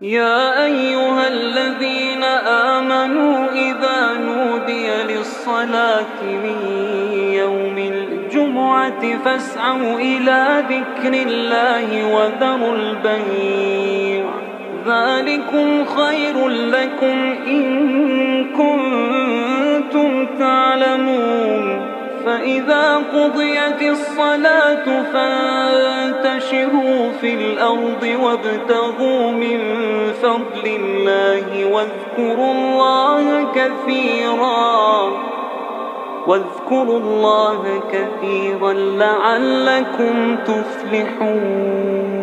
يا أيها الذين آمنوا إذا نودي للصلاة من يوم الجمعة فاسعوا إلى ذكر الله وذروا البيع ذلكم خير لكم إن كنتم تعلمون. فإذا قضيت الصلاة فانتشروا في الأرض وابتغوا من فضل الله واذكروا الله كثيرا لعلكم تفلحون.